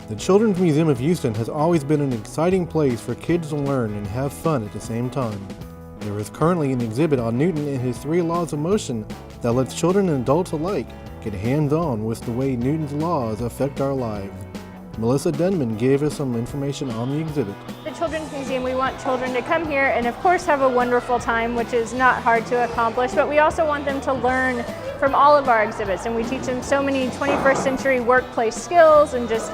The Children's Museum of Houston has always been an exciting place for kids to learn and have fun at the same time. There is currently an exhibit on Newton and his 3 laws of motion that lets children and adults alike get hands-on with the way Newton's laws affect our lives. Melissa Denman gave us some information on the exhibit. The Children's Museum, we want children to come here and of course have a wonderful time, which is not hard to accomplish, but we also want them to learn from all of our exhibits, and we teach them so many 21st century workplace skills and just,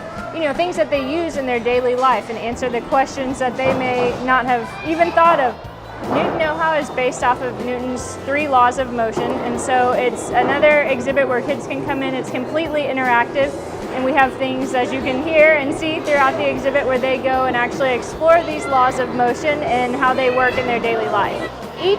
things that they use in their daily life and answer the questions that they may not have even thought of. Newton Know-How is based off of Newton's 3 laws of motion, and so it's another exhibit where kids can come in. It's completely interactive, and we have things, as you can hear and see throughout the exhibit, where they go and actually explore these laws of motion and how they work in their daily life. Each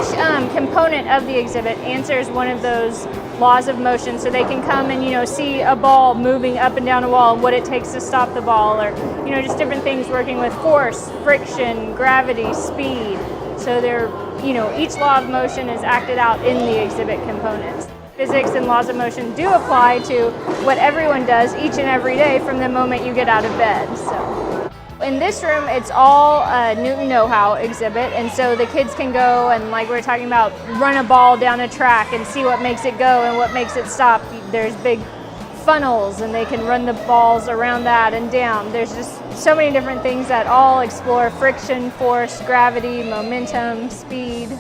component of the exhibit answers one of those laws of motion, so they can come and see a ball moving up and down a wall and what it takes to stop the ball, or just different things working with force, friction, gravity, speed. So they're, each law of motion is acted out in the exhibit components. Physics and laws of motion do apply to what everyone does each and every day from the moment you get out of bed. So in this room, it's all a Newton Know-How exhibit, and so the kids can go and, like we were talking about, run a ball down a track and see what makes it go and what makes it stop. There's big funnels, and they can run the balls around that and down. There's just so many different things that all explore friction, force, gravity, momentum, speed.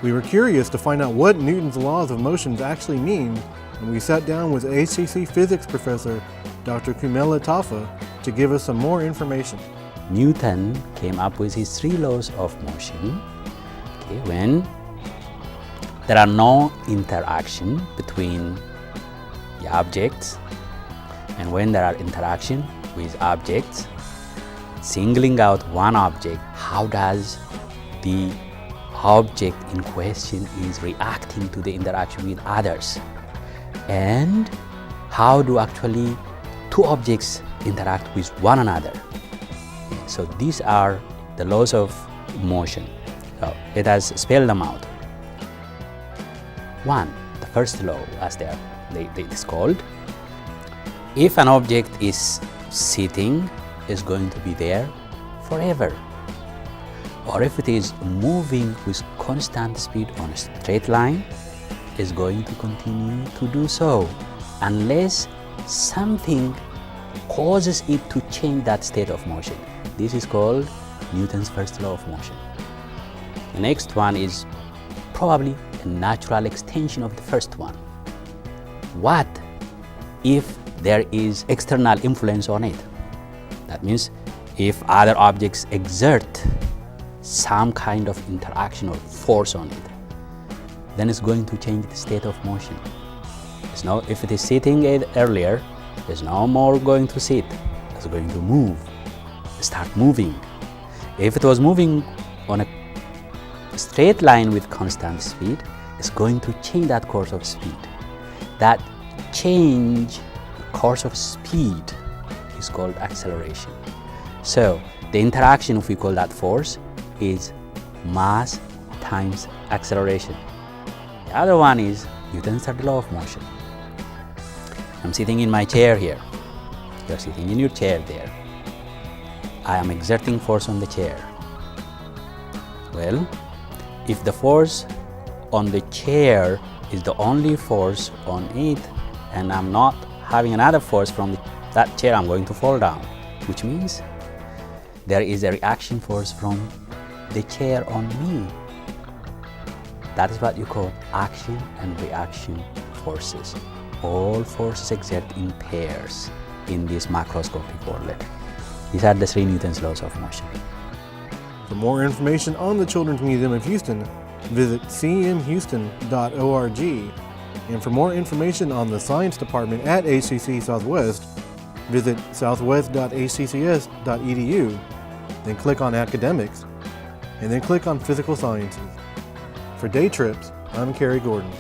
We were curious to find out what Newton's laws of motion actually mean, and we sat down with HCC physics professor Dr. Kumela Tafa to give us some more information. Newton came up with his 3 laws of motion, when there are no interaction between the objects, and when there are interaction with objects. Singling out one object, how does the object in question is reacting to the interaction with others, and how do actually 2 objects interact with one another. So these are the laws of motion. So let us spell them out. 1, the first law, as it is called, if an object is sitting, is going to be there forever. Or if it is moving with constant speed on a straight line, is going to continue to do so unless something causes it to change that state of motion. This is called Newton's first law of motion. The next one is probably a natural extension of the first one. What if there is external influence on it? That means if other objects exert some kind of interaction or force on it, then it's going to change the state of motion. If it is sitting earlier, it's no more going to sit. It's going to move, start moving. If it was moving on a straight line with constant speed, it's going to change that course of speed. That change, course of speed, is called acceleration. So the interaction, if we call that force, is mass times acceleration. The other one is Newton's third law of motion. I'm sitting in my chair here. You're sitting in your chair there. I am exerting force on the chair. Well, if the force on the chair is the only force on it, and I'm not having another force from that chair, I'm going to fall down, which means there is a reaction force from the chair on me. That is what you call action and reaction forces. All forces exert in pairs in this macroscopic world. These are the 3 Newton's laws of motion. For more information on the Children's Museum of Houston, visit cmhouston.org. And for more information on the Science Department at HCC Southwest, visit southwest.hccs.edu, then click on Academics, and then click on Physical Sciences. For Day Trips, I'm Kerry Gordon.